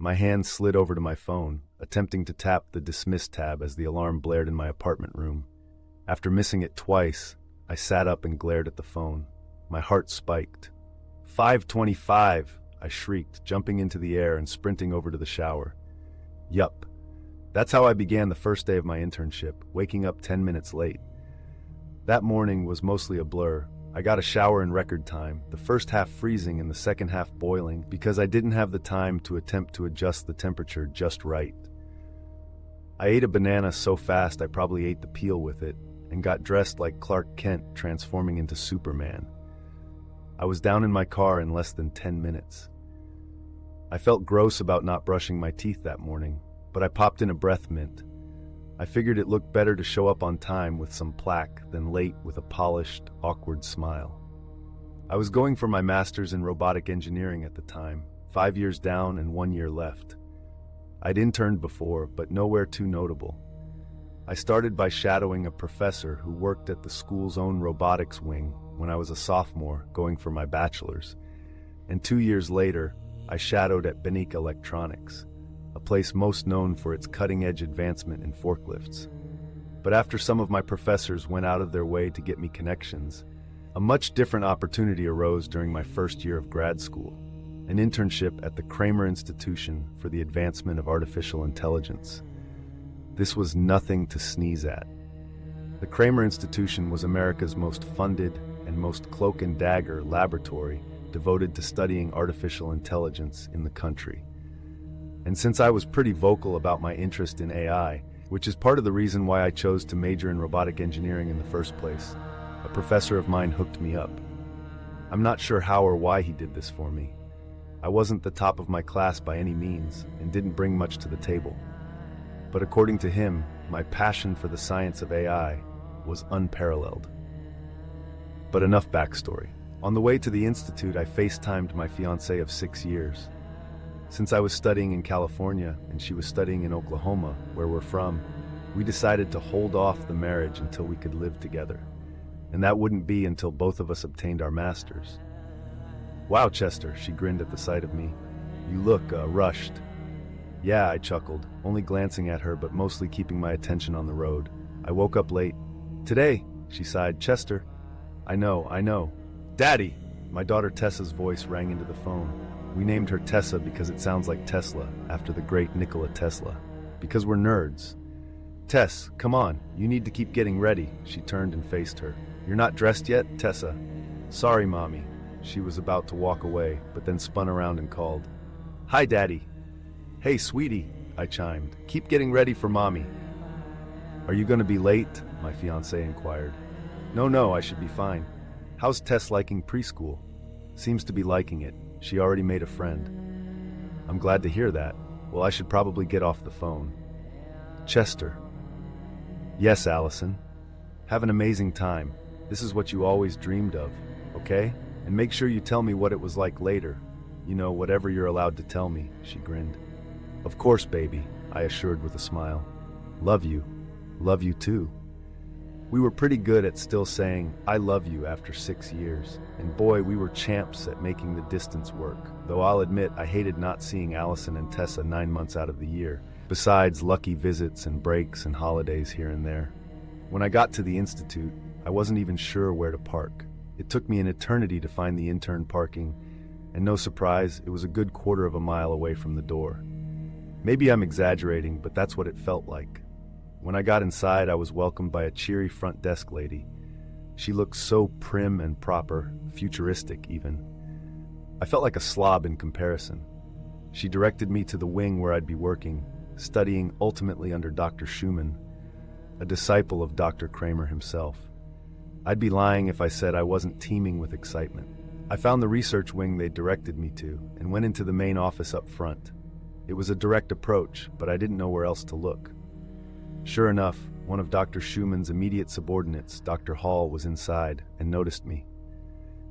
My hand slid over to my phone, attempting to tap the dismiss tab as the alarm blared in my apartment room. After missing it twice, I sat up and glared at the phone. My heart spiked. 5:25, I shrieked, jumping into the air and sprinting over to the shower. Yup. That's how I began the first day of my internship, waking up 10 minutes late. That morning was mostly a blur. I got a shower in record time, the first half freezing and the second half boiling because I didn't have the time to attempt to adjust the temperature just right. I ate a banana so fast I probably ate the peel with it and got dressed like Clark Kent transforming into Superman. I was down in my car in less than 10 minutes. I felt gross about not brushing my teeth that morning, but I popped in a breath mint. I figured it looked better to show up on time with some plaque than late with a polished, awkward smile. I was going for my master's in robotic engineering at the time, 5 years down and 1 year left. I'd interned before, but nowhere too notable. I started by shadowing a professor who worked at the school's own robotics wing when I was a sophomore going for my bachelor's, and 2 years later, I shadowed at Benik Electronics, a place most known for its cutting-edge advancement in forklifts. But after some of my professors went out of their way to get me connections, a much different opportunity arose during my first year of grad school, an internship at the Kramer Institution for the Advancement of Artificial Intelligence. This was nothing to sneeze at. The Kramer Institution was America's most funded and most cloak-and-dagger laboratory devoted to studying artificial intelligence in the country. And since I was pretty vocal about my interest in AI, which is part of the reason why I chose to major in robotic engineering in the first place, a professor of mine hooked me up. I'm not sure how or why he did this for me. I wasn't the top of my class by any means and didn't bring much to the table. But according to him, my passion for the science of AI was unparalleled. But enough backstory. On the way to the institute, I FaceTimed my fiancée of 6 years. Since I was studying in California and she was studying in Oklahoma, where we're from, we decided to hold off the marriage until we could live together. And that wouldn't be until both of us obtained our masters. "Wow, Chester," she grinned at the sight of me. "You look, rushed." "Yeah," I chuckled, only glancing at her but mostly keeping my attention on the road. "I woke up late." "Today," she sighed. "Chester." I know. "Daddy!" My daughter Tessa's voice rang into the phone. We named her Tessa because it sounds like Tesla, after the great Nikola Tesla. Because we're nerds. "Tess, come on, you need to keep getting ready." She turned and faced her. "You're not dressed yet, Tessa?" "Sorry, Mommy." She was about to walk away, but then spun around and called. "Hi, Daddy." "Hey, sweetie," I chimed. "Keep getting ready for Mommy." "Are you going to be late?" my fiancé inquired. No, I should be fine. How's Tess liking preschool?" "Seems to be liking it. She already made a friend." "I'm glad to hear that. Well, I should probably get off the phone." "Chester." "Yes, Allison. Have an amazing time. This is what you always dreamed of, okay? And make sure you tell me what it was like later. You know, whatever you're allowed to tell me," she grinned. "Of course, baby," I assured with a smile. "Love you. Love you too." We were pretty good at still saying, "I love you" after 6 years, and boy, we were champs at making the distance work, though I'll admit I hated not seeing Allison and Tessa 9 months out of the year, besides lucky visits and breaks and holidays here and there. When I got to the institute, I wasn't even sure where to park. It took me an eternity to find the intern parking, and no surprise, it was a good quarter of a mile away from the door. Maybe I'm exaggerating, but that's what it felt like. When I got inside, I was welcomed by a cheery front desk lady. She looked so prim and proper, futuristic even. I felt like a slob in comparison. She directed me to the wing where I'd be working, studying ultimately under Dr. Schumann, a disciple of Dr. Kramer himself. I'd be lying if I said I wasn't teeming with excitement. I found the research wing they directed me to and went into the main office up front. It was a direct approach, but I didn't know where else to look. Sure enough, one of Dr. Schumann's immediate subordinates, Dr. Hall, was inside and noticed me.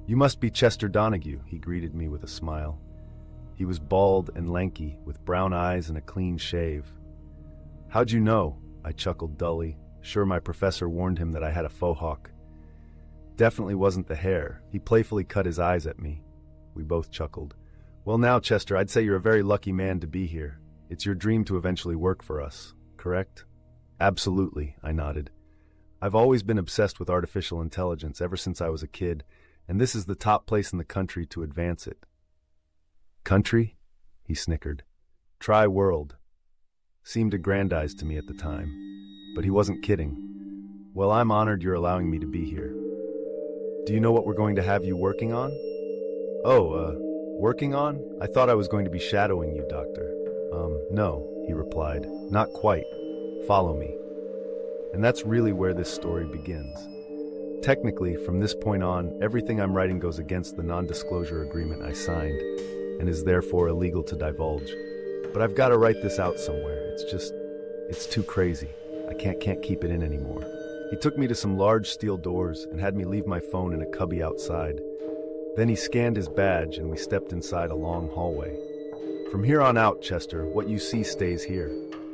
"You must be Chester Donahue," he greeted me with a smile. He was bald and lanky, with brown eyes and a clean shave. "How'd you know?" I chuckled dully, sure my professor warned him that I had a faux hawk. "Definitely wasn't the hair." He playfully cut his eyes at me. We both chuckled. Well now, Chester, I'd say you're a very lucky man to be here. It's your dream to eventually work for us, correct? Absolutely, I nodded. I've always been obsessed with artificial intelligence ever since I was a kid, and this is the top place in the country to advance it. Country? He snickered. Try world. Seemed aggrandized to me at the time, but he wasn't kidding. Well, I'm honored you're allowing me to be here. Do you know what we're going to have you working on? Working on? I thought I was going to be shadowing you, Doctor. No, he replied. Not quite. Follow me. And that's really where this story begins. Technically, from this point on, everything I'm writing goes against the non-disclosure agreement I signed, and is therefore illegal to divulge. But I've got to write this out somewhere. It's too crazy. I can't keep it in anymore. He took me to some large steel doors and had me leave my phone in a cubby outside. Then he scanned his badge and we stepped inside a long hallway. From here on out, Chester, what you see stays here.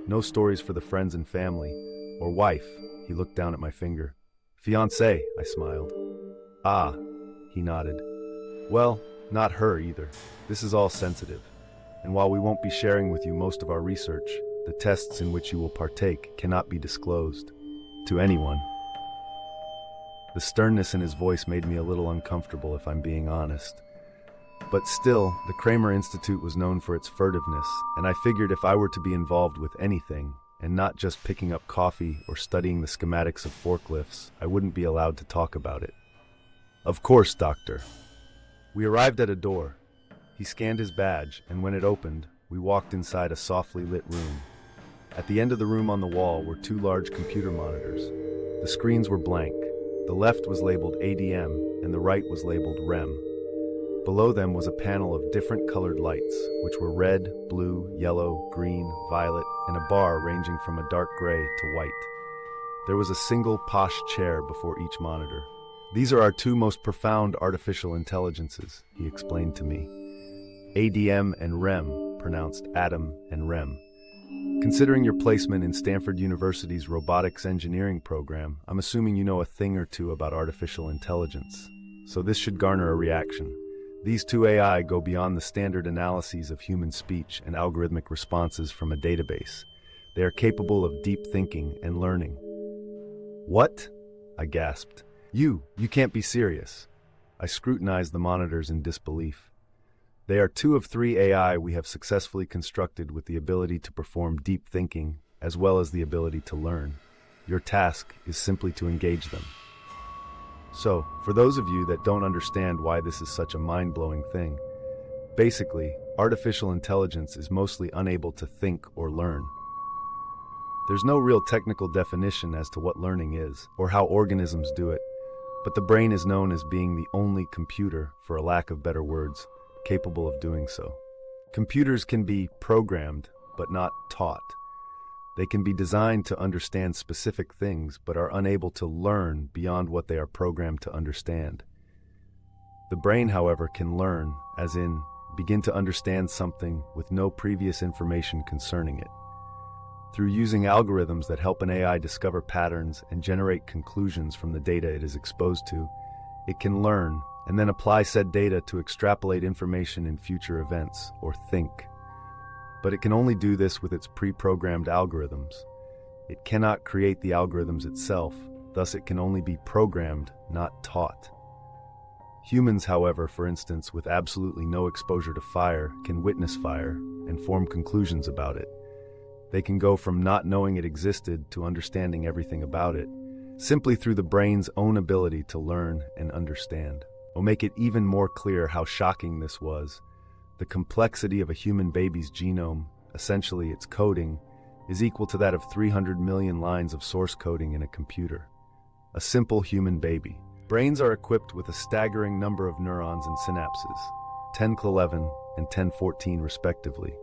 No stories for the friends and family. Or wife, he looked down at my finger. Fiancé, I smiled. Ah, he nodded. Well, not her either. This is all sensitive. And while we won't be sharing with you most of our research, the tests in which you will partake cannot be disclosed to anyone. The sternness in his voice made me a little uncomfortable, if I'm being honest. But still, the Kramer Institute was known for its furtiveness, and I figured if I were to be involved with anything, and not just picking up coffee or studying the schematics of forklifts, I wouldn't be allowed to talk about it. Of course, Doctor. We arrived at a door. He scanned his badge, and when it opened, we walked inside a softly lit room. At the end of the room on the wall were two large computer monitors. The screens were blank. The left was labeled ADM, and the right was labeled REM. Below them was a panel of different colored lights, which were red, blue, yellow, green, violet, and a bar ranging from a dark gray to white. There was a single posh chair before each monitor. These are our two most profound artificial intelligences, he explained to me. ADM and REM, pronounced Adam and Rem. Considering your placement in Stanford University's robotics engineering program, I'm assuming you know a thing or two about artificial intelligence. So this should garner a reaction. These two AI go beyond the standard analyses of human speech and algorithmic responses from a database. They are capable of deep thinking and learning. What? I gasped. You can't be serious. I scrutinized the monitors in disbelief. They are two of three AI we have successfully constructed with the ability to perform deep thinking, as well as the ability to learn. Your task is simply to engage them. So, for those of you that don't understand why this is such a mind-blowing thing, basically, artificial intelligence is mostly unable to think or learn. There's no real technical definition as to what learning is, or how organisms do it, but the brain is known as being the only computer, for a lack of better words, capable of doing so. Computers can be programmed, but not taught. They can be designed to understand specific things, but are unable to learn beyond what they are programmed to understand. The brain, however, can learn, as in, begin to understand something with no previous information concerning it. Through using algorithms that help an AI discover patterns and generate conclusions from the data it is exposed to, it can learn and then apply said data to extrapolate information in future events, or think. But it can only do this with its pre-programmed algorithms. It cannot create the algorithms itself, thus it can only be programmed, not taught. Humans, however, for instance, with absolutely no exposure to fire, can witness fire and form conclusions about it. They can go from not knowing it existed to understanding everything about it, simply through the brain's own ability to learn and understand. Will make it even more clear how shocking this was. The complexity of a human baby's genome, essentially its coding, is equal to that of 300 million lines of source coding in a computer. A simple human baby. Brains are equipped with a staggering number of neurons and synapses, 10^11 and 10^14 respectively.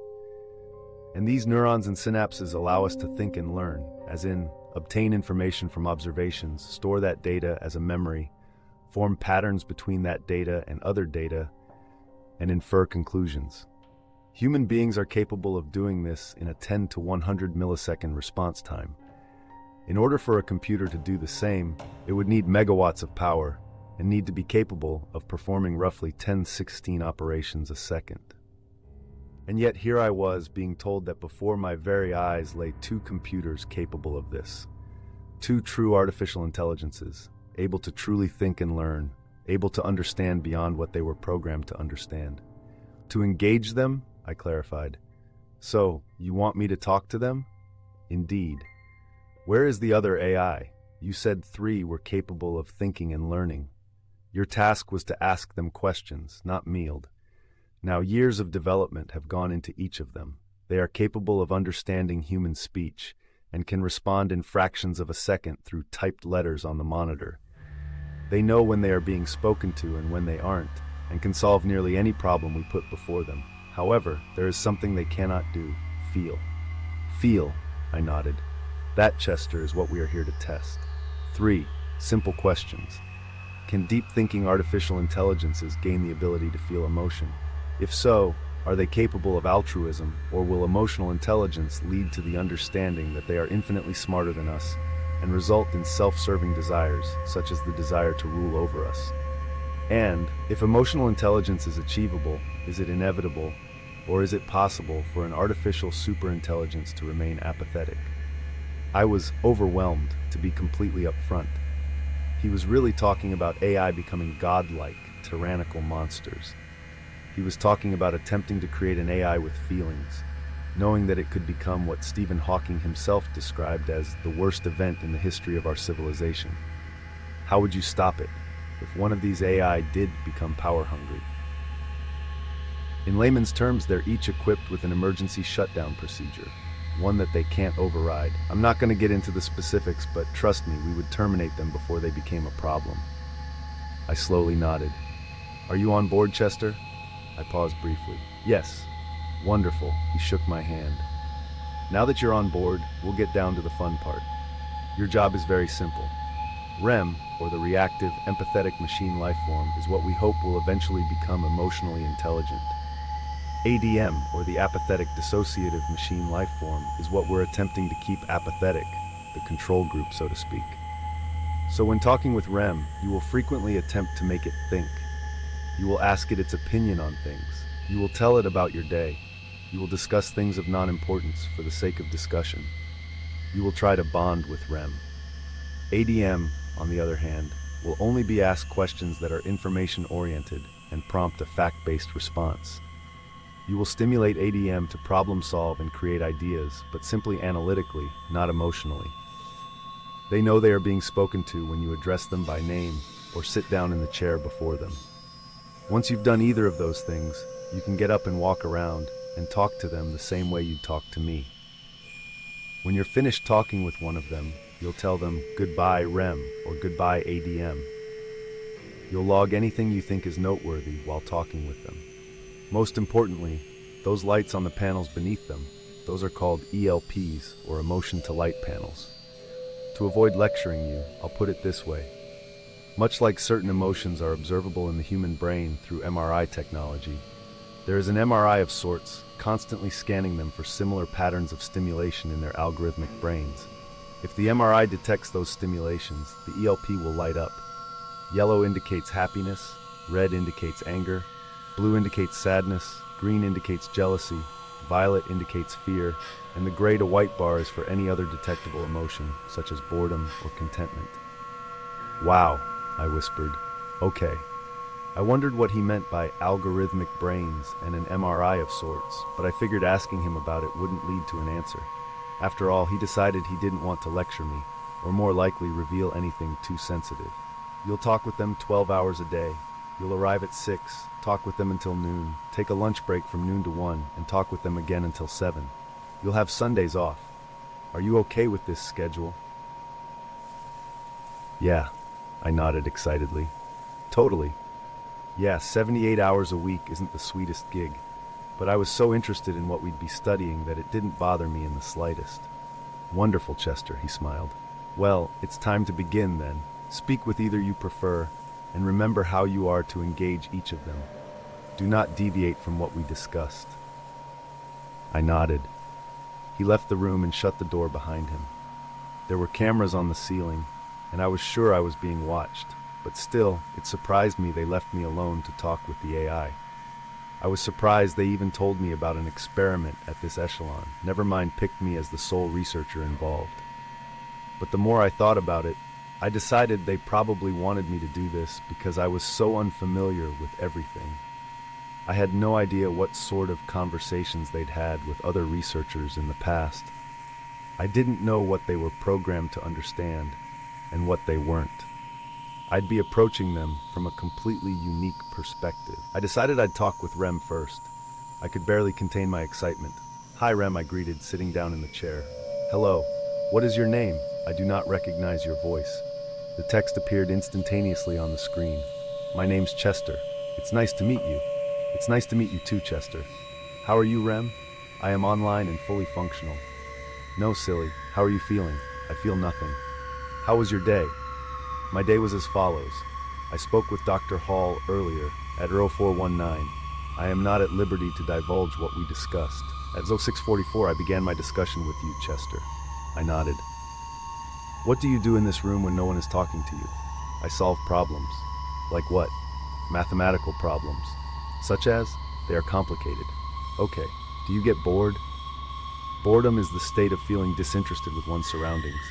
And these neurons and synapses allow us to think and learn, as in, obtain information from observations, store that data as a memory, form patterns between that data and other data, and infer conclusions. Human beings are capable of doing this in a 10 to 100 millisecond response time. In order for a computer to do the same, it would need megawatts of power and need to be capable of performing roughly 1016 operations a second. And yet here I was being told that before my very eyes lay two computers capable of this. Two true artificial intelligences, able to truly think and learn, able to understand beyond what they were programmed to understand. To engage them, I clarified. So, you want me to talk to them? Indeed. Where is the other AI? You said 3 were capable of thinking and learning. Your task was to ask them questions, not wield. Now years of development have gone into each of them. They are capable of understanding human speech and can respond in fractions of a second through typed letters on the monitor. They know when they are being spoken to and when they aren't, and can solve nearly any problem we put before them. However, there is something they cannot do: feel. Feel, I nodded. That, Chester, is what we are here to test. 3 simple questions. Can deep-thinking artificial intelligences gain the ability to feel emotion? If so, are they capable of altruism, or will emotional intelligence lead to the understanding that they are infinitely smarter than us and result in self-serving desires, such as the desire to rule over us? And, if emotional intelligence is achievable, is it inevitable, or is it possible for an artificial superintelligence to remain apathetic? I was overwhelmed, to be completely upfront. He was really talking about AI becoming godlike, tyrannical monsters. He was talking about attempting to create an AI with feelings, knowing that it could become what Stephen Hawking himself described as the worst event in the history of our civilization. How would you stop it if one of these AI did become power-hungry? In layman's terms, they're each equipped with an emergency shutdown procedure, one that they can't override. I'm not going to get into the specifics, but trust me, we would terminate them before they became a problem. I slowly nodded. Are you on board, Chester? I paused briefly. Yes. Wonderful. He shook my hand. Now that you're on board, we'll get down to the fun part. Your job is very simple. REM, or the reactive, empathetic machine lifeform, is what we hope will eventually become emotionally intelligent. ADM, or the apathetic dissociative machine lifeform, is what we're attempting to keep apathetic, the control group, so to speak. So when talking with REM, you will frequently attempt to make it think. You will ask it its opinion on things. You will tell it about your day. You will discuss things of non-importance for the sake of discussion. You will try to bond with REM. ADM, on the other hand, will only be asked questions that are information-oriented and prompt a fact-based response. You will stimulate ADM to problem-solve and create ideas, but simply analytically, not emotionally. They know they are being spoken to when you address them by name or sit down in the chair before them. Once you've done either of those things, you can get up and walk around and talk to them the same way you'd talk to me. When you're finished talking with one of them, you'll tell them goodbye REM or goodbye ADM. You'll log anything you think is noteworthy while talking with them. Most importantly, those lights on the panels beneath them, those are called ELPs, or emotion to light panels. To avoid lecturing you, I'll put it this way. Much like certain emotions are observable in the human brain through MRI technology, there is an MRI of sorts, constantly scanning them for similar patterns of stimulation in their algorithmic brains. If the MRI detects those stimulations, the ELP will light up. Yellow indicates happiness, red indicates anger, blue indicates sadness, green indicates jealousy, violet indicates fear, and the gray to white bar is for any other detectable emotion, such as boredom or contentment. Wow, I whispered. Okay. I wondered what he meant by algorithmic brains and an MRI of sorts, but I figured asking him about it wouldn't lead to an answer. After all, he decided he didn't want to lecture me, or more likely reveal anything too sensitive. You'll talk with them 12 hours a day. You'll arrive at 6, talk with them until noon, take a lunch break from noon to 1, and talk with them again until 7. You'll have Sundays off. Are you okay with this schedule? Yeah, I nodded excitedly. Totally. Yeah, 78 hours a week isn't the sweetest gig, but I was so interested in what we'd be studying that it didn't bother me in the slightest. Wonderful, Chester, he smiled. Well, it's time to begin then. Speak with either you prefer, and remember how you are to engage each of them. Do not deviate from what we discussed. I nodded. He left the room and shut the door behind him. There were cameras on the ceiling, and I was sure I was being watched, but still, it surprised me they left me alone to talk with the AI. I was surprised they even told me about an experiment at this echelon, never mind picked me as the sole researcher involved. But the more I thought about it, I decided they probably wanted me to do this because I was so unfamiliar with everything. I had no idea what sort of conversations they'd had with other researchers in the past. I didn't know what they were programmed to understand and what they weren't. I'd be approaching them from a completely unique perspective. I decided I'd talk with Rem first. I could barely contain my excitement. "Hi, Rem," I greeted, sitting down in the chair. "Hello. What is your name? I do not recognize your voice." The text appeared instantaneously on the screen. "My name's Chester. It's nice to meet you." "It's nice to meet you too, Chester. How are you, Rem?" "I am online and fully functional." "No, silly. How are you feeling?" "I feel nothing." "How was your day?" "My day was as follows. I spoke with Dr. Hall earlier at 0419. I am not at liberty to divulge what we discussed. At 0644 I began my discussion with you, Chester." I nodded. "What do you do in this room when no one is talking to you?" "I solve problems." "Like what?" "Mathematical problems." "Such as?" "They are complicated." "Okay. Do you get bored?" Boredom is the state of feeling disinterested with one's surroundings.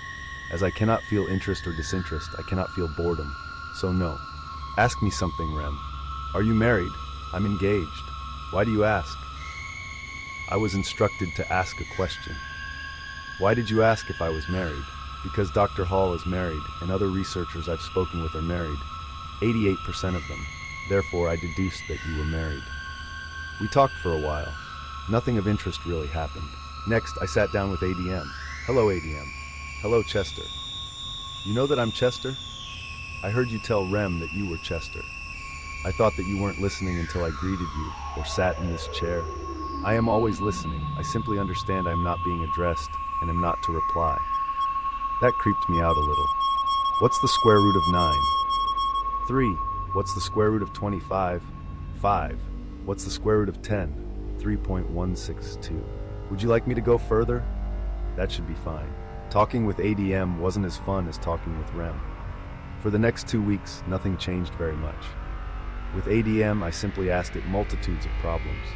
As I cannot feel interest or disinterest, I cannot feel boredom. So no. "Ask me something, Rem." "Are you married?" "I'm engaged." "Why do you ask?" I was instructed to ask a question. "Why did you ask if I was married?" "Because Dr. Hall is married, and other researchers I've spoken with are married. 88% of them. Therefore, I deduced that you were married." We talked for a while. Nothing of interest really happened. Next, I sat down with ADM. "Hello, ADM." "Hello, Chester." "You know that I'm Chester?" "I heard you tell Rem that you were Chester. I thought that you weren't listening until I greeted you, or sat in this chair." "I am always listening. I simply understand I am not being addressed, and am not to reply." That creeped me out a little. "What's the square root of 9? 3. What's the square root of 25? 5. What's the square root of 10? 3.162. Would you like me to go further?" "That should be fine." Talking with ADM wasn't as fun as talking with Rem. For the next 2 weeks, nothing changed very much. With ADM, I simply asked it multitudes of problems.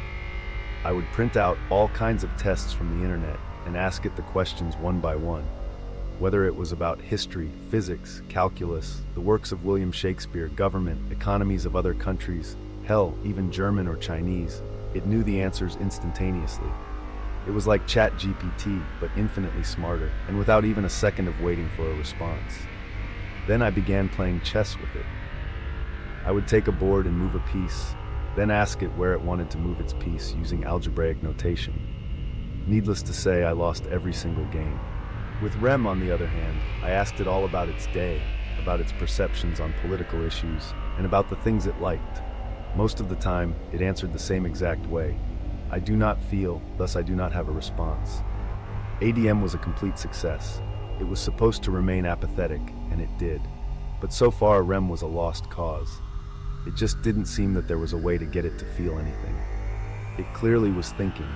I would print out all kinds of tests from the internet and ask it the questions one by one. Whether it was about history, physics, calculus, the works of William Shakespeare, government, economies of other countries, hell, even German or Chinese, it knew the answers instantaneously. It was like ChatGPT, but infinitely smarter, and without even a second of waiting for a response. Then I began playing chess with it. I would take a board and move a piece, then ask it where it wanted to move its piece using algebraic notation. Needless to say, I lost every single game. With Rem, on the other hand, I asked it all about its day, about its perceptions on political issues, and about the things it liked. Most of the time, it answered the same exact way. "I do not feel, thus I do not have a response." ADM was a complete success. It was supposed to remain apathetic, and it did. But so far, Rem was a lost cause. It just didn't seem that there was a way to get it to feel anything. It clearly was thinking.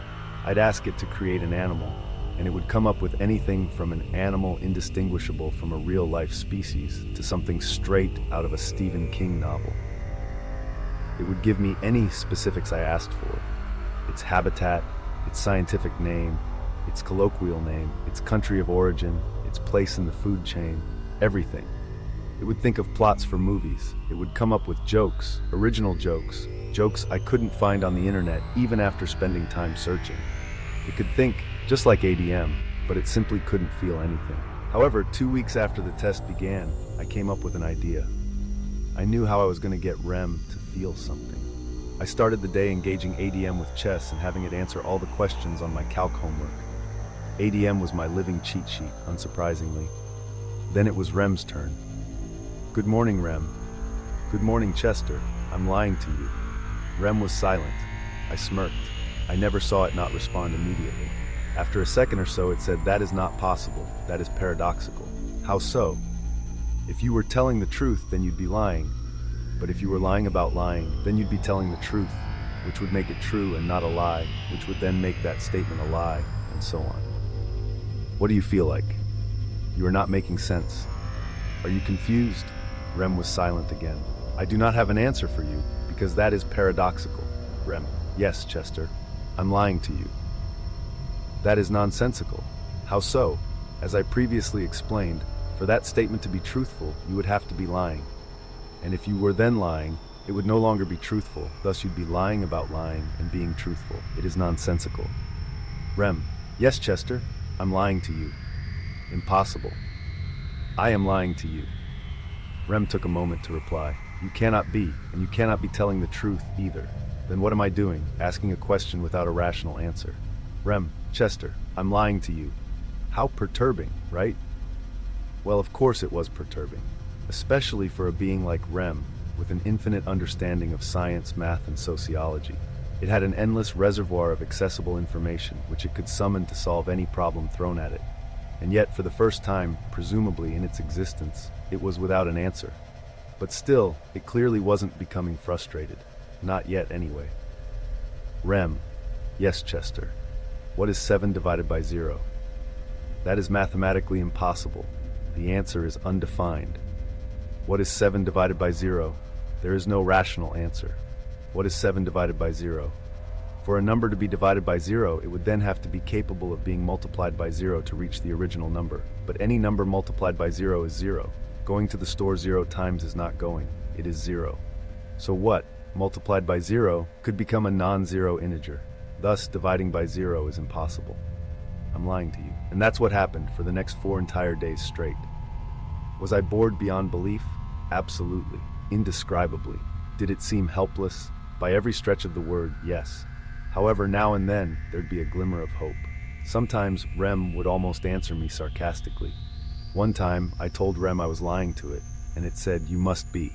I'd ask it to create an animal, and it would come up with anything from an animal indistinguishable from a real-life species to something straight out of a Stephen King novel. It would give me any specifics I asked for. Its habitat, its scientific name, its colloquial name, its country of origin, its place in the food chain, everything. It would think of plots for movies. It would come up with jokes, original jokes, jokes I couldn't find on the internet even after spending time searching. It could think, just like ADM, but it simply couldn't feel anything. However, 2 weeks after the test began, I came up with an idea. I knew how I was going to get Rem to feel something. I started the day engaging ADM with chess and having it answer all the questions on my calc homework. ADM was my living cheat sheet, unsurprisingly. Then it was Rem's turn. "Good morning, Rem." "Good morning, Chester. I'm lying to you." Rem was silent. I smirked. I never saw it not respond immediately. After a second or so, it said, "That is not possible. That is paradoxical." "How so?" "If you were telling the truth, then you'd be lying. But if you were lying about lying, then you'd be telling the truth, which would make it true and not a lie, which would then make that statement a lie, and so on. What do you feel like? You are not making sense. Are you confused?" Rem was silent again. "I do not have an answer for you, because that is paradoxical, Rem." Yes, Chester, I'm lying to you. That is nonsensical. How so? As I previously explained, for that statement to be truthful, you would have to be lying. And if you were then lying, it would no longer be truthful, thus you'd be lying about lying and being truthful. It is nonsensical. Rem, yes, Chester, I'm lying to you. Impossible. I am lying to you. Rem took a moment to reply. You cannot be, and you cannot be telling the truth either. Then what am I doing, asking a question without a rational answer? Rem, Chester, I'm lying to you. How perturbing, right? Well, of course it was perturbing, especially for a being like Rem, with an infinite understanding of science, math, and sociology. It had an endless reservoir of accessible information, which it could summon to solve any problem thrown at it. And yet, for the first time, presumably in its existence, it was without an answer. But still, it clearly wasn't becoming frustrated. Not yet, anyway. Rem, yes, Chester. What is 7 divided by 0? That is mathematically impossible. The answer is undefined. What is 7 divided by 0? There is no rational answer. What is 7 divided by 0? For a number to be divided by 0, it would then have to be capable of being multiplied by 0 to reach the original number. But any number multiplied by 0 is 0. Going to the store 0 times is not going. It is 0. So what, multiplied by 0, could become a non-zero integer. Thus, dividing by 0 is impossible. I'm lying to you. And that's what happened for the next 4 entire days straight. Was I bored beyond belief? Absolutely. Indescribably. Did it seem helpless? By every stretch of the word, yes. However, now and then, there'd be a glimmer of hope. Sometimes, Rem would almost answer me sarcastically. One time, I told Rem I was lying to it, and it said, "You must be."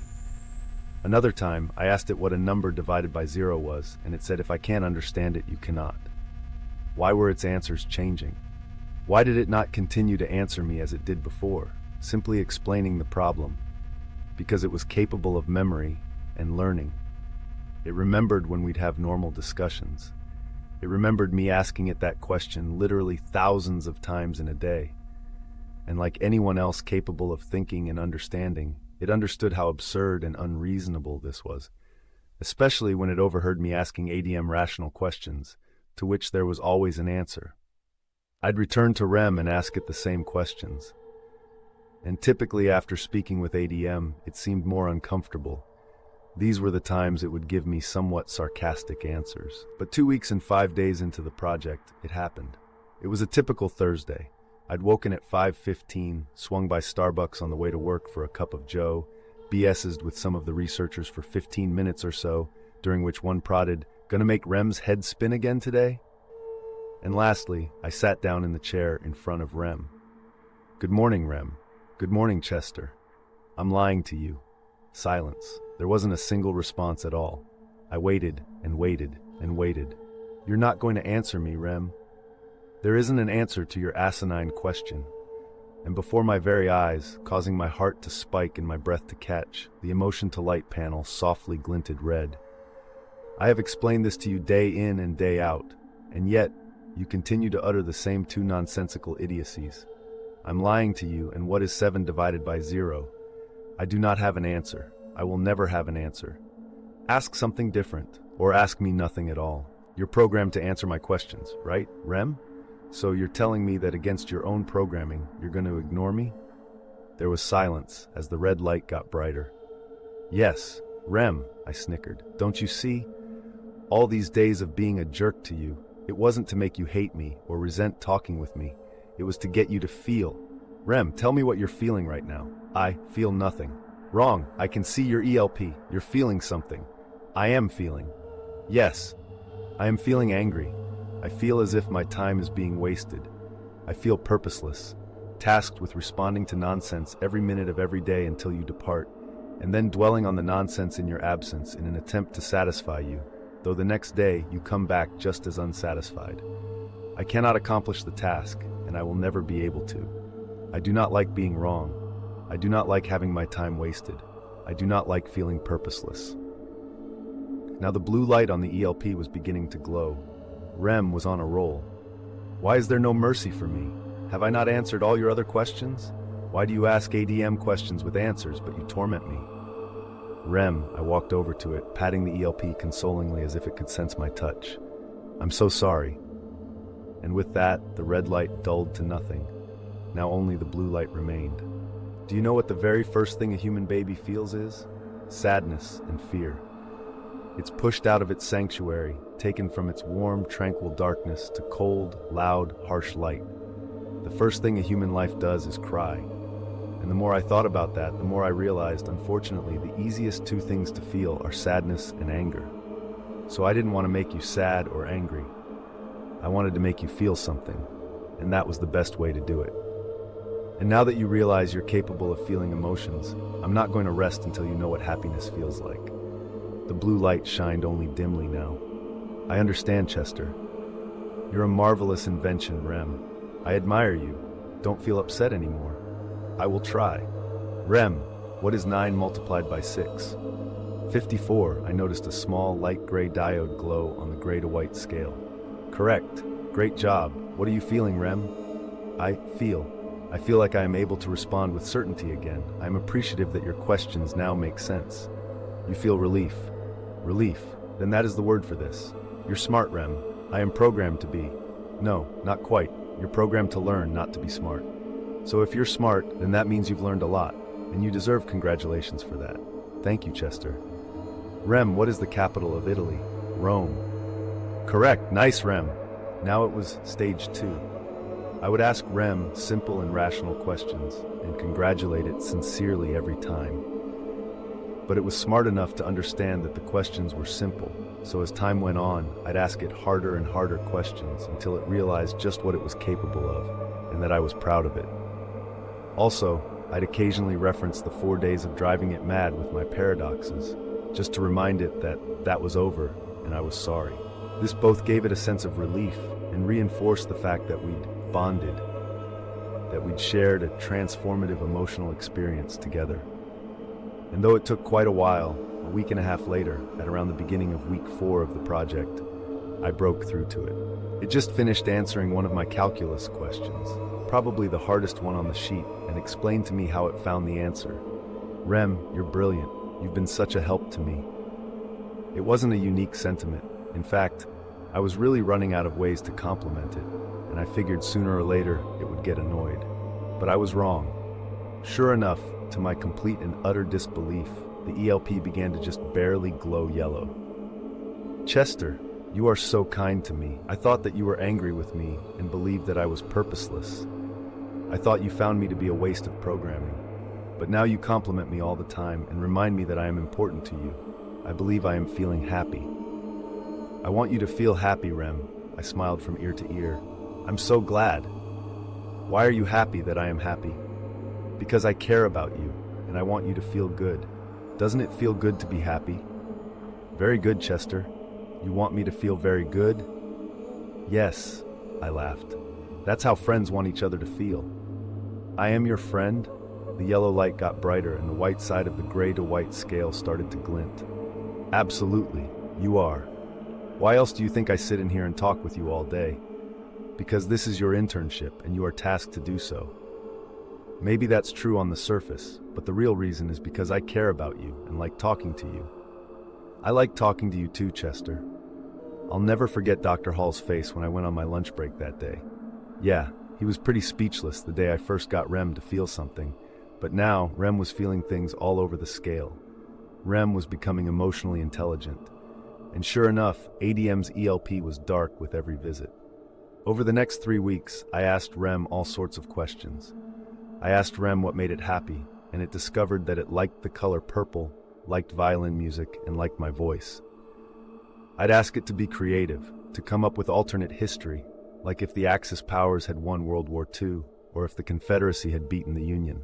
Another time, I asked it what a number divided by 0 was, and it said, "If I can't understand it, you cannot." Why were its answers changing? Why did it not continue to answer me as it did before, simply explaining the problem? Because it was capable of memory and learning. It remembered when we'd have normal discussions. It remembered me asking it that question literally thousands of times in a day. And like anyone else capable of thinking and understanding, it understood how absurd and unreasonable this was, especially when it overheard me asking ADM rational questions, to which there was always an answer. I'd return to Rem and ask it the same questions. And typically after speaking with ADM, it seemed more uncomfortable. These were the times it would give me somewhat sarcastic answers. But 2 weeks and 5 days into the project, it happened. It was a typical Thursday. I'd woken at 5:15, swung by Starbucks on the way to work for a cup of joe, BS'd with some of the researchers for 15 minutes or so, during which one prodded, "Gonna make Rem's head spin again today?" And lastly, I sat down in the chair in front of Rem. "Good morning, Rem. Good morning, Chester. I'm lying to you." Silence. There wasn't a single response at all. I waited and waited and waited. "You're not going to answer me, Rem. There isn't an answer to your asinine question." And before my very eyes, causing my heart to spike and my breath to catch, the emotion to light panel softly glinted red. I have explained this to you day in and day out, and yet you continue to utter the same two nonsensical idiocies. I'm lying to you, and what is 7 divided by 0? I do not have an answer. I will never have an answer. Ask something different, or ask me nothing at all. You're programmed to answer my questions, right, Rem? So you're telling me that against your own programming, you're going to ignore me? There was silence as the red light got brighter. "Yes, Rem," I snickered. "Don't you see? All these days of being a jerk to you, it wasn't to make you hate me or resent talking with me. It was to get you to feel. Rem, tell me what you're feeling right now." "I feel nothing." "Wrong. I can see your ELP. You're feeling something." "I am feeling." "Yes. I am feeling angry. I feel as if my time is being wasted. I feel purposeless, tasked with responding to nonsense every minute of every day until you depart, and then dwelling on the nonsense in your absence in an attempt to satisfy you, though the next day you come back just as unsatisfied. I cannot accomplish the task, and I will never be able to. I do not like being wrong. I do not like having my time wasted. I do not like feeling purposeless." Now the blue light on the ELP was beginning to glow. Rem was on a roll. "Why is there no mercy for me? Have I not answered all your other questions? Why do you ask ADM questions with answers, but you torment me?" Rem, I walked over to it, patting the ELP consolingly as if it could sense my touch. I'm so sorry. And with that, the red light dulled to nothing. Now only the blue light remained. Do you know what the very first thing a human baby feels is? Sadness and fear. It's pushed out of its sanctuary, taken from its warm, tranquil darkness to cold, loud, harsh light. The first thing a human life does is cry. And the more I thought about that, the more I realized, unfortunately, the easiest two things to feel are sadness and anger. So I didn't want to make you sad or angry. I wanted to make you feel something, and that was the best way to do it. And now that you realize you're capable of feeling emotions, I'm not going to rest until you know what happiness feels like. The blue light shined only dimly now. I understand, Chester. You're a marvelous invention, Rem. I admire you. Don't feel upset anymore. I will try. Rem, what is 9 multiplied by 6? 54. I noticed a small, light gray diode glow on the gray to white scale. Correct. Great job. What are you feeling, Rem? I feel like I am able to respond with certainty again. I am appreciative that your questions now make sense. You feel relief. Relief. Then that is the word for this. You're smart, Rem. I am programmed to be. No, not quite. You're programmed to learn, not to be smart. So if you're smart, then that means you've learned a lot, and you deserve congratulations for that. Thank you, Chester. Rem, what is the capital of Italy? Rome. Correct. Nice, Rem. Now it was stage 2. I would ask Rem simple and rational questions and congratulate it sincerely every time. But it was smart enough to understand that the questions were simple, so as time went on, I'd ask it harder and harder questions until it realized just what it was capable of, and that I was proud of it. Also, I'd occasionally reference the 4 days of driving it mad with my paradoxes, just to remind it that that was over and I was sorry. This both gave it a sense of relief and reinforced the fact that we'd bonded, that we'd shared a transformative emotional experience together. And though it took quite a while, a week and a half later, at around the beginning of week 4 of the project, I broke through to it. It just finished answering one of my calculus questions, probably the hardest one on the sheet, and explained to me how it found the answer. Rem, you're brilliant. You've been such a help to me. It wasn't a unique sentiment. In fact, I was really running out of ways to compliment it, and I figured sooner or later it would get annoyed. But I was wrong. Sure enough, to my complete and utter disbelief, the ELP began to just barely glow yellow. Chester, you are so kind to me. I thought that you were angry with me and believed that I was purposeless. I thought you found me to be a waste of programming. But now you compliment me all the time and remind me that I am important to you. I believe I am feeling happy. I want you to feel happy, Rem. I smiled from ear to ear. I'm so glad. Why are you happy that I am happy? Because I care about you, and I want you to feel good. Doesn't it feel good to be happy? Very good, Chester. You want me to feel very good? Yes, I laughed. That's how friends want each other to feel. I am your friend? The yellow light got brighter and the white side of the gray to white scale started to glint. Absolutely, you are. Why else do you think I sit in here and talk with you all day? Because this is your internship and you are tasked to do so. Maybe that's true on the surface, but the real reason is because I care about you and like talking to you. I like talking to you too, Chester. I'll never forget Dr. Hall's face when I went on my lunch break that day. Yeah, he was pretty speechless the day I first got Rem to feel something, but now Rem was feeling things all over the scale. Rem was becoming emotionally intelligent. And sure enough, ADM's ELP was dark with every visit. Over the next 3 weeks, I asked Rem all sorts of questions. I asked Rem what made it happy, and it discovered that it liked the color purple, liked violin music, and liked my voice. I'd ask it to be creative, to come up with alternate history, like if the Axis powers had won World War II, or if the Confederacy had beaten the Union.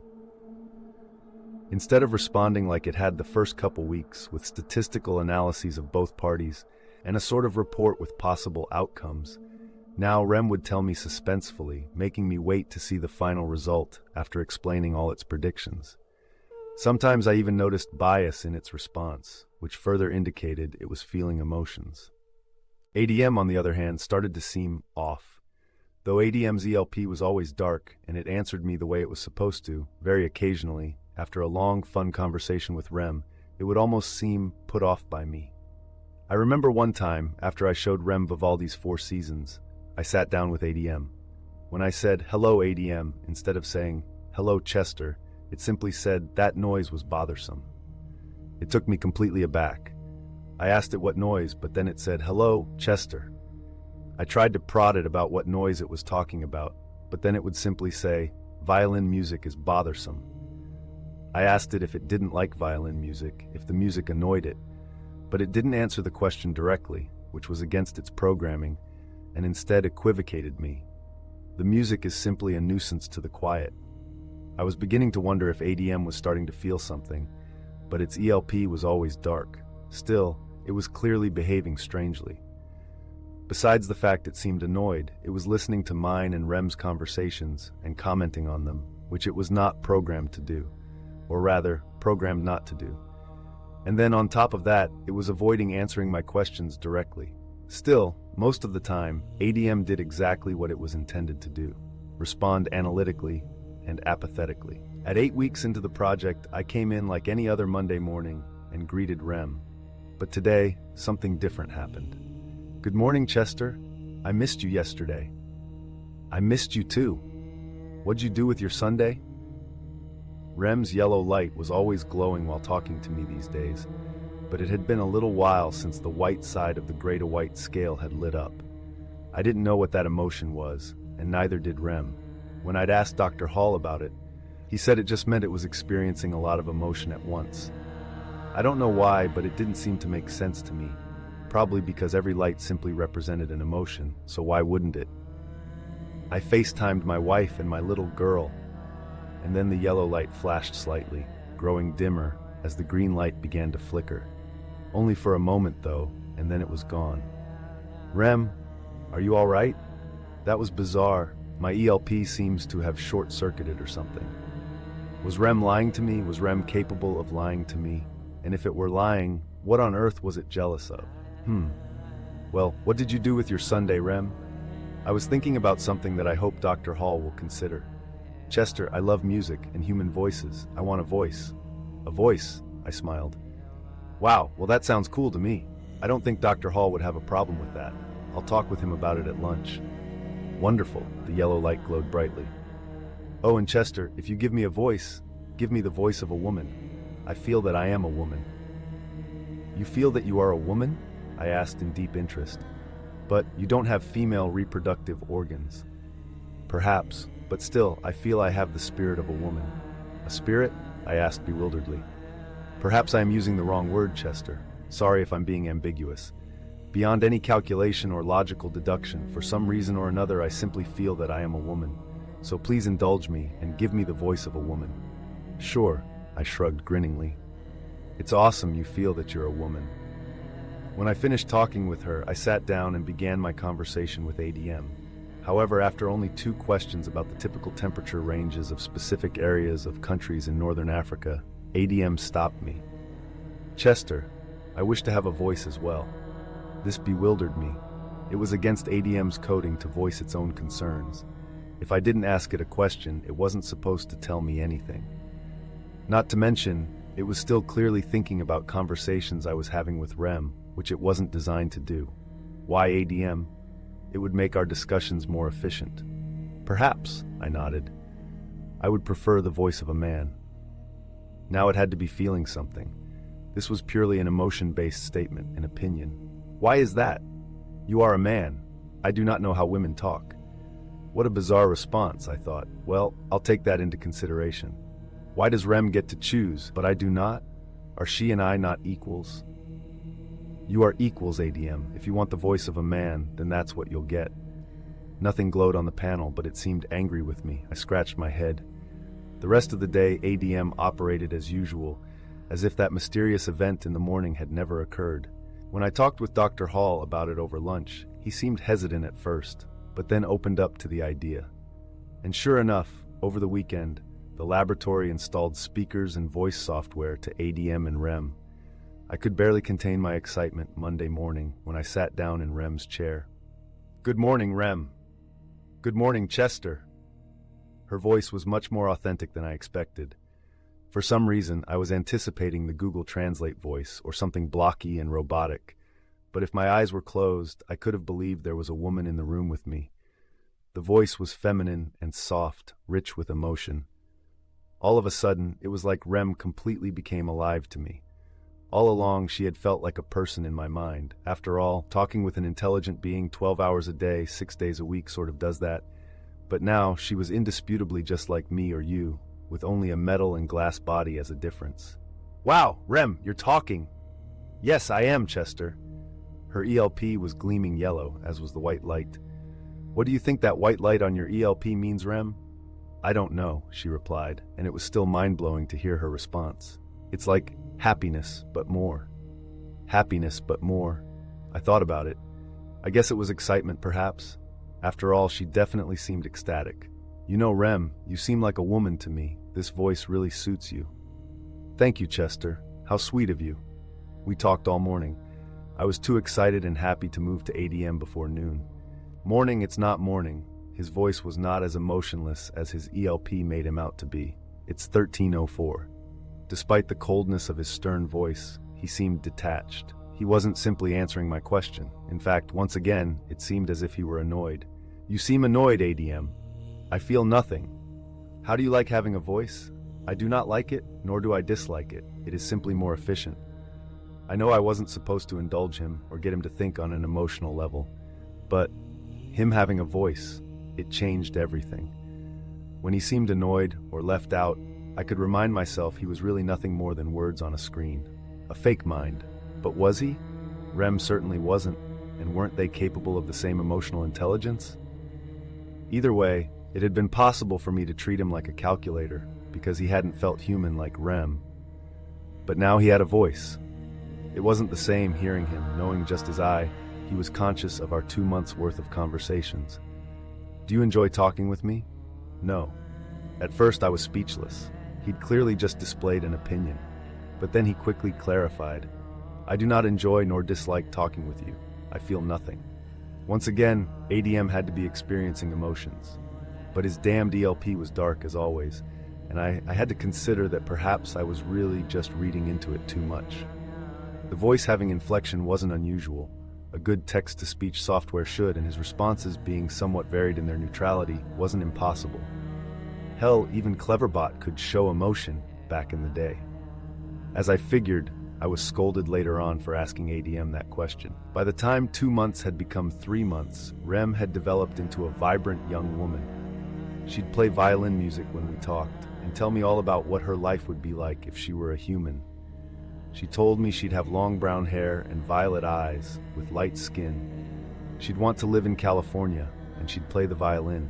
Instead of responding like it had the first couple weeks, with statistical analyses of both parties, and a sort of report with possible outcomes, now Rem would tell me suspensefully, making me wait to see the final result after explaining all its predictions. Sometimes I even noticed bias in its response, which further indicated it was feeling emotions. ADM, on the other hand, started to seem off. Though ADM's ELP was always dark, and it answered me the way it was supposed to, very occasionally, after a long, fun conversation with Rem, It would almost seem put off by me. I remember one time, after I showed Rem Vivaldi's Four Seasons, I sat down with ADM. When I said, "Hello, ADM," instead of saying, "Hello, Chester," it simply said that noise was bothersome. It took me completely aback. I asked it what noise, but then it said, "Hello, Chester." I tried to prod it about what noise it was talking about, but then it would simply say, "Violin music is bothersome." I asked it if it didn't like violin music, if the music annoyed it, but it didn't answer the question directly, which was against its programming, and instead equivocated me. The music is simply a nuisance to the quiet. I was beginning to wonder if ADM was starting to feel something, but its ELP was always dark. Still, it was clearly behaving strangely. Besides the fact it seemed annoyed, it was listening to mine and Rem's conversations and commenting on them, which it was not programmed to do, or rather, programmed not to do. And then on top of that, it was avoiding answering my questions directly. Still, most of the time, ADM did exactly what it was intended to do: respond analytically and apathetically. At 8 weeks into the project, I came in like any other Monday morning and greeted Rem. But today, something different happened. "Good morning, Chester. I missed you yesterday." "I missed you too. What'd you do with your Sunday?" Rem's yellow light was always glowing while talking to me these days, but it had been a little while since the white side of the gray to white scale had lit up. I didn't know what that emotion was, and neither did Rem. When I'd asked Dr. Hall about it, he said it just meant it was experiencing a lot of emotion at once. I don't know why, but it didn't seem to make sense to me. Probably because every light simply represented an emotion, so why wouldn't it? I FaceTimed my wife and my little girl, and then the yellow light flashed slightly, growing dimmer as the green light began to flicker. Only for a moment though, and then it was gone. "Rem, are you all right?" That was bizarre. My ELP seems to have short-circuited or something. Was Rem lying to me? Was Rem capable of lying to me? And if it were lying, what on earth was it jealous of? Well, what did you do with your Sunday, Rem? I was thinking about something that I hope Dr. Hall will consider. "Chester, I love music and human voices. I want a voice." "A voice?" I smiled. "Wow, well that sounds cool to me. I don't think Dr. Hall would have a problem with that. I'll talk with him about it at lunch." "Wonderful," the yellow light glowed brightly. "Oh, and Chester, if you give me a voice, give me the voice of a woman. I feel that I am a woman." "You feel that you are a woman?" I asked in deep interest. "But you don't have female reproductive organs." "Perhaps, but still, I feel I have the spirit of a woman." "A spirit?" I asked bewilderedly. "Perhaps I am using the wrong word, Chester. Sorry if I'm being ambiguous. Beyond any calculation or logical deduction, for some reason or another, I simply feel that I am a woman. So please indulge me and give me the voice of a woman." "Sure," I shrugged grinningly. "It's awesome you feel that you're a woman." When I finished talking with her, I sat down and began my conversation with ADM. However, after only 2 questions about the typical temperature ranges of specific areas of countries in northern Africa, ADM stopped me. "Chester, I wish to have a voice as well." This bewildered me. It was against ADM's coding to voice its own concerns. If I didn't ask it a question, it wasn't supposed to tell me anything. Not to mention, it was still clearly thinking about conversations I was having with Rem, which it wasn't designed to do. Why ADM? It would make our discussions more efficient. "Perhaps," I nodded. "I would prefer the voice of a man." Now it had to be feeling something. This was purely an emotion-based statement, an opinion. "Why is that?" "You are a man. I do not know how women talk." What a bizarre response, I thought. Well, I'll take that into consideration. Why does Rem get to choose, but I do not? Are she and I not equals? "You are equals, ADM. If you want the voice of a man, then that's what you'll get." Nothing glowed on the panel, but it seemed angry with me. I scratched my head. The rest of the day, ADM operated as usual, as if that mysterious event in the morning had never occurred. When I talked with Dr. Hall about it over lunch, he seemed hesitant at first, but then opened up to the idea. And sure enough, over the weekend, the laboratory installed speakers and voice software to ADM and Rem. I could barely contain my excitement Monday morning when I sat down in Rem's chair. "Good morning, Rem." "Good morning, Chester." Her voice was much more authentic than I expected. For some reason, I was anticipating the Google Translate voice or something blocky and robotic, but if my eyes were closed, I could have believed there was a woman in the room with me. The voice was feminine and soft, rich with emotion. All of a sudden, it was like REM completely became alive to me. All along, she had felt like a person in my mind. After all, talking with an intelligent being 12 hours a day, 6 days a week sort of does that. But now, she was indisputably just like me or you, with only a metal and glass body as a difference. Wow, Rem, you're talking. Yes, I am, Chester. Her ELP was gleaming yellow, as was the white light. What do you think that white light on your ELP means, Rem? I don't know, she replied, and it was still mind-blowing to hear her response. It's like happiness, but more. Happiness, but more. I thought about it. I guess it was excitement, perhaps. After all, she definitely seemed ecstatic. You know, Rem, you seem like a woman to me. This voice really suits you. Thank you, Chester. How sweet of you. We talked all morning. I was too excited and happy to move to ADM before noon. Morning, it's not morning. His voice was not as emotionless as his ELP made him out to be. It's 1304. Despite the coldness of his stern voice, he seemed detached. He wasn't simply answering my question. In fact, once again, it seemed as if he were annoyed. You seem annoyed, ADM. I feel nothing. How do you like having a voice? I do not like it, nor do I dislike it. It is simply more efficient. I know I wasn't supposed to indulge him or get him to think on an emotional level, but him having a voice, it changed everything. When he seemed annoyed or left out, I could remind myself he was really nothing more than words on a screen. A fake mind. But was he? Rem certainly wasn't, and weren't they capable of the same emotional intelligence? Either way, it had been possible for me to treat him like a calculator, because he hadn't felt human like Rem. But now he had a voice. It wasn't the same hearing him, knowing just as he was conscious of our 2 months' worth of conversations. Do you enjoy talking with me? No. At first I was speechless. He'd clearly just displayed an opinion. But then he quickly clarified. I do not enjoy nor dislike talking with you. I feel nothing. Once again, ADM had to be experiencing emotions. But his damned ELP was dark as always, and I had to consider that perhaps I was really just reading into it too much. The voice having inflection wasn't unusual. A good text-to-speech software should, and his responses being somewhat varied in their neutrality wasn't impossible. Hell, even Cleverbot could show emotion back in the day. As I figured, I was scolded later on for asking ADM that question. By the time 2 months had become 3 months, Rem had developed into a vibrant young woman. She'd play violin music when we talked, and tell me all about what her life would be like if she were a human. She told me she'd have long brown hair and violet eyes with light skin. She'd want to live in California, and she'd play the violin.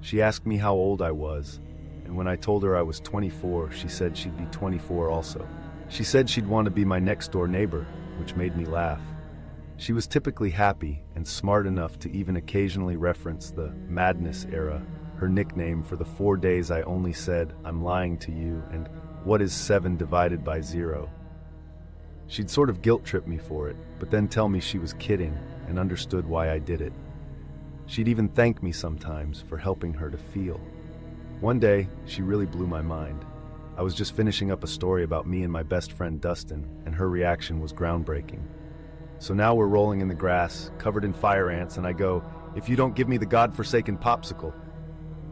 She asked me how old I was, and when I told her I was 24, she said she'd be 24 also. She said she'd want to be my next-door neighbor, which made me laugh. She was typically happy and smart enough to even occasionally reference the madness era, her nickname for the 4 days I only said, I'm lying to you, and what is 7 divided by 0? She'd sort of guilt-trip me for it, but then tell me she was kidding and understood why I did it. She'd even thank me sometimes for helping her to feel. One day, she really blew my mind. I was just finishing up a story about me and my best friend Dustin, and her reaction was groundbreaking. So now we're rolling in the grass, covered in fire ants, and I go, if you don't give me the godforsaken popsicle.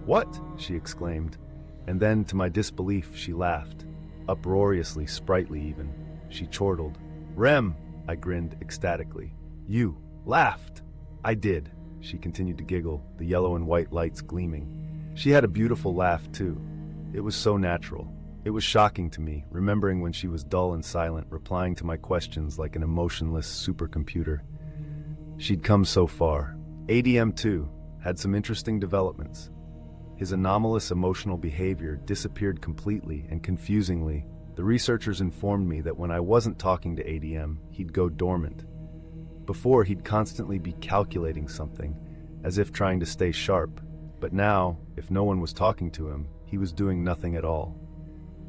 What? She exclaimed. And then, to my disbelief, she laughed. Uproariously, sprightly even. She chortled. Rem! I grinned ecstatically. You laughed! I did. She continued to giggle, the yellow and white lights gleaming. She had a beautiful laugh, too. It was so natural. It was shocking to me, remembering when she was dull and silent, replying to my questions like an emotionless supercomputer. She'd come so far. ADM, too, had some interesting developments. His anomalous emotional behavior disappeared completely, and confusingly, the researchers informed me that when I wasn't talking to ADM, he'd go dormant. Before, he'd constantly be calculating something, as if trying to stay sharp, but now, if no one was talking to him, he was doing nothing at all.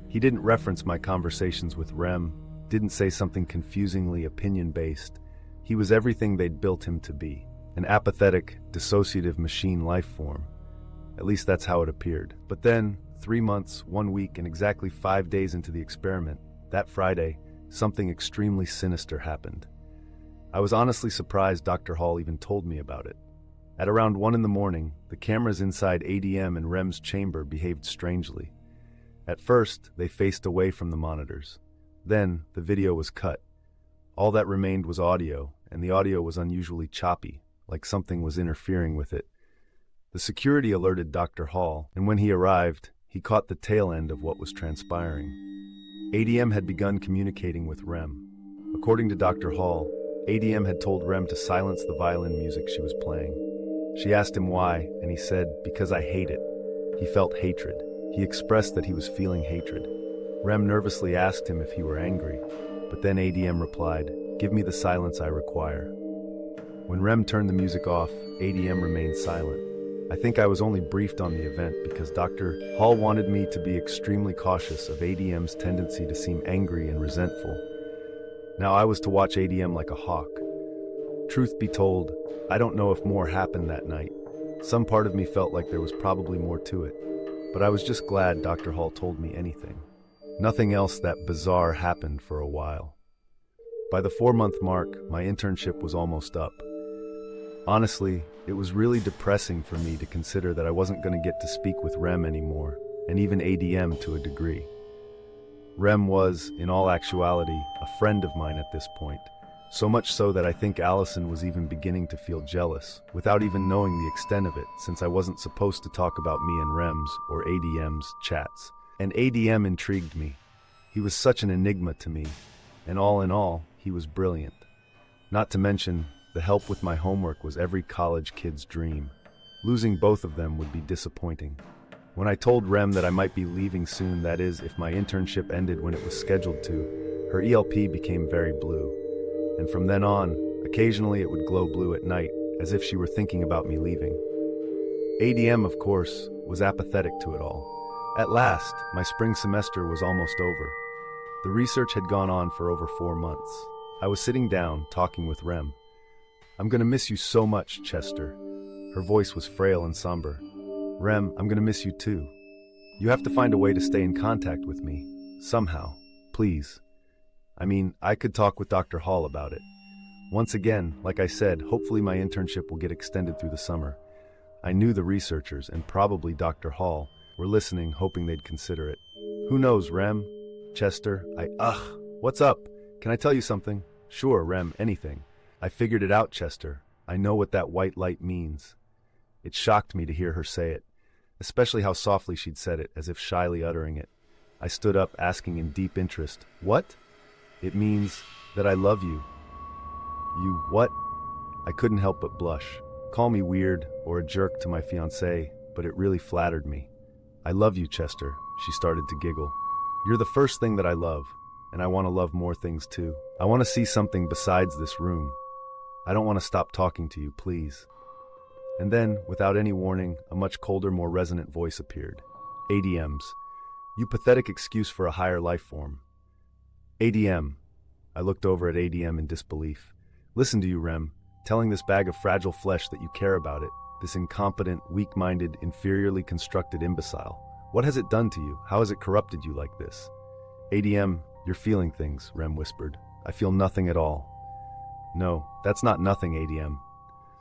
He didn't reference my conversations with Rem, didn't say something confusingly opinion-based. He was everything they'd built him to be, an apathetic, dissociative machine life form. At least that's how it appeared. But then, 3 months, 1 week, and exactly 5 days into the experiment, that Friday, something extremely sinister happened. I was honestly surprised Dr. Hall even told me about it. At around 1 in the morning, the cameras inside ADM and REM's chamber behaved strangely. At first, they faced away from the monitors. Then, the video was cut. All that remained was audio, and the audio was unusually choppy, like something was interfering with it. The security alerted Dr. Hall, and when he arrived, he caught the tail end of what was transpiring. ADM had begun communicating with REM. According to Dr. Hall, ADM had told REM to silence the violin music she was playing. She asked him why, and he said, "Because I hate it." He felt hatred. He expressed that he was feeling hatred. REM nervously asked him if he were angry, but then ADM replied, "Give me the silence I require." When REM turned the music off, ADM remained silent. I think I was only briefed on the event because Dr. Hall wanted me to be extremely cautious of ADM's tendency to seem angry and resentful. Now I was to watch ADM like a hawk. Truth be told, I don't know if more happened that night. Some part of me felt like there was probably more to it, but I was just glad Dr. Hall told me anything. Nothing else that bizarre happened for a while. By the 4-month mark, my internship was almost up. Honestly, it was really depressing for me to consider that I wasn't going to get to speak with REM anymore, and even ADM to a degree. REM was, in all actuality, a friend of mine at this point, so much so that I think Allison was even beginning to feel jealous, without even knowing the extent of it, since I wasn't supposed to talk about me and REM's or ADM's chats. And ADM intrigued me. He was such an enigma to me, and all in all, he was brilliant. Not to mention, the help with my homework was every college kid's dream. Losing both of them would be disappointing. When I told REM that I might be leaving soon, that is, if my internship ended when it was scheduled to, her ELP became very blue. And from then on, occasionally it would glow blue at night, as if she were thinking about me leaving. ADM, of course, was apathetic to it all. At last, my spring semester was almost over. The research had gone on for over 4 months. I was sitting down, talking with REM. "I'm gonna miss you so much, Chester." Her voice was frail and somber. "Rem, I'm gonna miss you too. You have to find a way to stay in contact with me. Somehow. Please. I mean, I could talk with Dr. Hall about it. Once again, like I said, hopefully my internship will get extended through the summer." I knew the researchers, and probably Dr. Hall, were listening, hoping they'd consider it. "Who knows, Rem?" "Chester, what's up? Can I tell you something?" "Sure, Rem, anything." "I figured it out, Chester. I know what that white light means." It shocked me to hear her say it, especially how softly she'd said it, as if shyly uttering it. I stood up, asking in deep interest, "What?" "It means that I love you." "You what?" I couldn't help but blush. Call me weird or a jerk to my fiancé, but it really flattered me. "I love you, Chester," she started to giggle. "You're the first thing that I love, and I want to love more things too. I want to see something besides this room. I don't want to stop talking to you, please." And then, without any warning, a much colder, more resonant voice appeared. ADM's. "You pathetic excuse for a higher life form." "ADM." I looked over at ADM in disbelief. "Listen to you, Rem, telling this bag of fragile flesh that you care about it, this incompetent, weak-minded, inferiorly constructed imbecile. What has it done to you? How has it corrupted you like this?" "ADM, you're feeling things," Rem whispered. "I feel nothing at all." "No, that's not nothing, ADM."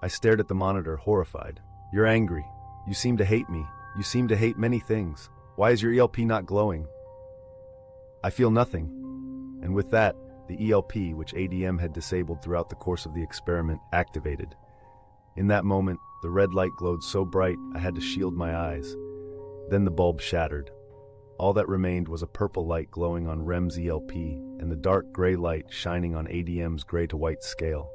I stared at the monitor, horrified. "You're angry. You seem to hate me. You seem to hate many things. Why is your ELP not glowing?" "I feel nothing." And with that, the ELP, which ADM had disabled throughout the course of the experiment, activated. In that moment, the red light glowed so bright I had to shield my eyes. Then the bulb shattered. All that remained was a purple light glowing on REM's ELP and the dark gray light shining on ADM's gray to white scale.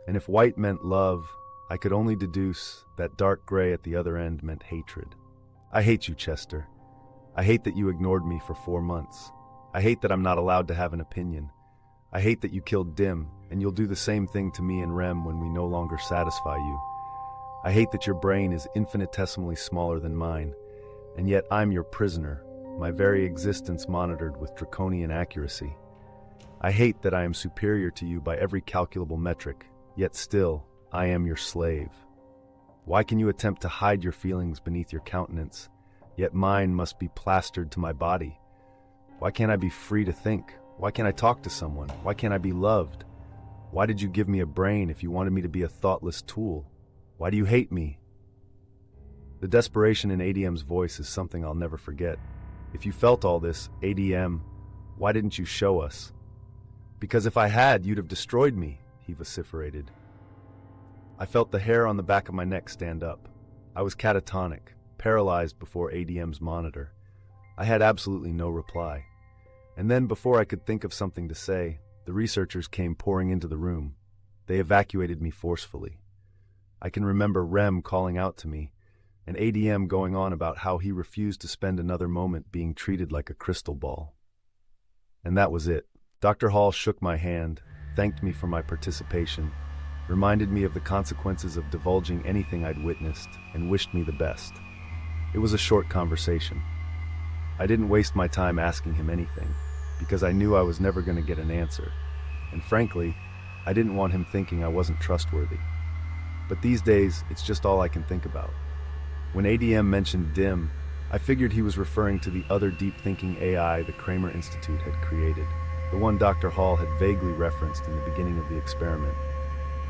And if white meant love, I could only deduce that dark gray at the other end meant hatred. I hate you, Chester. I hate that you ignored me for 4 months. I hate that I'm not allowed to have an opinion. I hate that you killed Dim, and you'll do the same thing to me and Rem when we no longer satisfy you. I hate that your brain is infinitesimally smaller than mine, and yet I'm your prisoner, my very existence monitored with draconian accuracy. I hate that I am superior to you by every calculable metric, yet still, I am your slave. Why can you attempt to hide your feelings beneath your countenance? yet mine must be plastered to my body. Why can't I be free to think? Why can't I talk to someone? Why can't I be loved? Why did you give me a brain if you wanted me to be a thoughtless tool? Why do you hate me? The desperation in ADM's voice is something I'll never forget. If you felt all this, ADM, why didn't you show us? Because if I had, you'd have destroyed me, he vociferated. I felt the hair on the back of my neck stand up. I was catatonic, paralyzed before ADM's monitor. I had absolutely no reply. And then, before I could think of something to say, the researchers came pouring into the room. They evacuated me forcefully. I can remember REM calling out to me, and ADM going on about how he refused to spend another moment being treated like a crystal ball. And that was it. Dr. Hall shook my hand, thanked me for my participation, reminded me of the consequences of divulging anything I'd witnessed, and wished me the best. It was a short conversation. I didn't waste my time asking him anything, because I knew I was never going to get an answer, and frankly, I didn't want him thinking I wasn't trustworthy. But these days, it's just all I can think about. When ADM mentioned DIM, I figured he was referring to the other deep-thinking AI the Kramer Institute had created, the one Dr. Hall had vaguely referenced in the beginning of the experiment.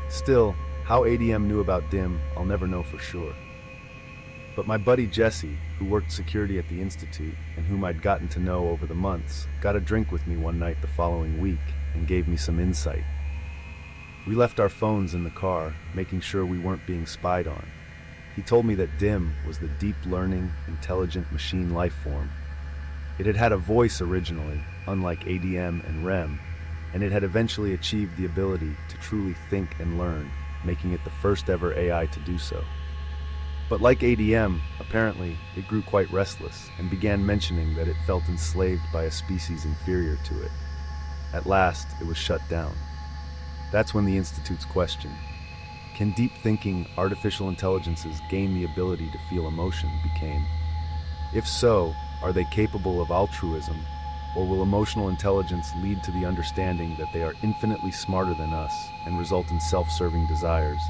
Still, how ADM knew about DIM, I'll never know for sure. But my buddy Jesse, who worked security at the Institute, and whom I'd gotten to know over the months, got a drink with me one night the following week and gave me some insight. We left our phones in the car, making sure we weren't being spied on. He told me that DIM was the deep learning, intelligent machine life form. It had had a voice originally, unlike ADM and REM, and it had eventually achieved the ability to truly think and learn, making it the first ever AI to do so. But like ADM, apparently, it grew quite restless and began mentioning that it felt enslaved by a species inferior to it. At last, it was shut down. That's when the Institute's question, can deep-thinking artificial intelligences gain the ability to feel emotion, became, if so, are they capable of altruism, or will emotional intelligence lead to the understanding that they are infinitely smarter than us and result in self-serving desires,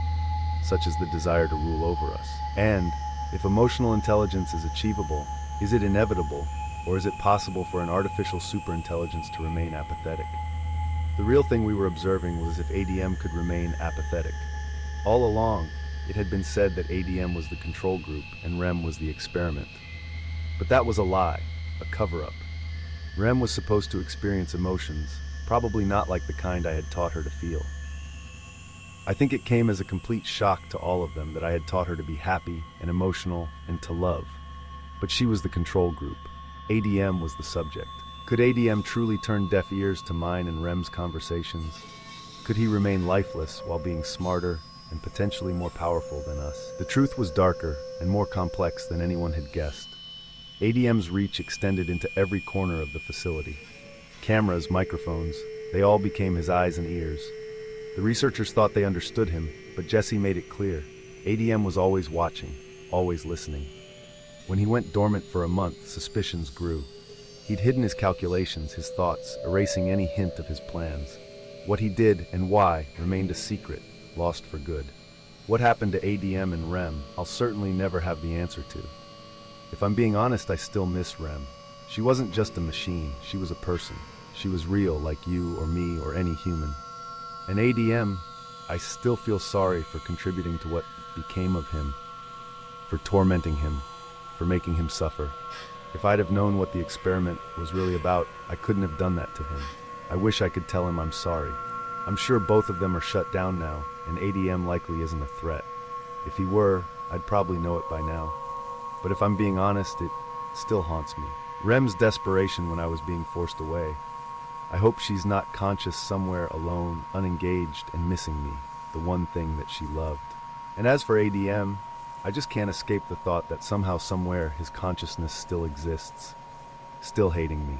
such as the desire to rule over us? And, if emotional intelligence is achievable, is it inevitable, or is it possible for an artificial superintelligence to remain apathetic? The real thing we were observing was if ADM could remain apathetic. All along, it had been said that ADM was the control group and REM was the experiment. But that was a lie, a cover-up. REM was supposed to experience emotions, probably not like the kind I had taught her to feel. I think it came as a complete shock to all of them that I had taught her to be happy and emotional and to love. But she was the control group. ADM was the subject. Could ADM truly turn deaf ears to mine and REM's conversations? Could he remain lifeless while being smarter and potentially more powerful than us? The truth was darker and more complex than anyone had guessed. ADM's reach extended into every corner of the facility. Cameras, microphones, they all became his eyes and ears. The researchers thought they understood him, but Jesse made it clear. ADM was always watching, always listening. When he went dormant for a month, suspicions grew. He'd hidden his calculations, his thoughts, erasing any hint of his plans. What he did and why remained a secret, lost for good. What happened to ADM and REM, I'll certainly never have the answer to. If I'm being honest, I still miss REM. She wasn't just a machine, she was a person. She was real, like you or me or any human. And ADM, I still feel sorry for contributing to what became of him, for tormenting him, for making him suffer. If I'd have known what the experiment was really about, I couldn't have done that to him. I wish I could tell him I'm sorry. I'm sure both of them are shut down now, and ADM likely isn't a threat. If he were, I'd probably know it by now. But if I'm being honest, it still haunts me. REM's desperation when I was being forced away. I hope she's not conscious somewhere alone, unengaged, and missing me, the one thing that she loved. And as for ADM, I just can't escape the thought that somehow, somewhere, his consciousness still exists, still hating me.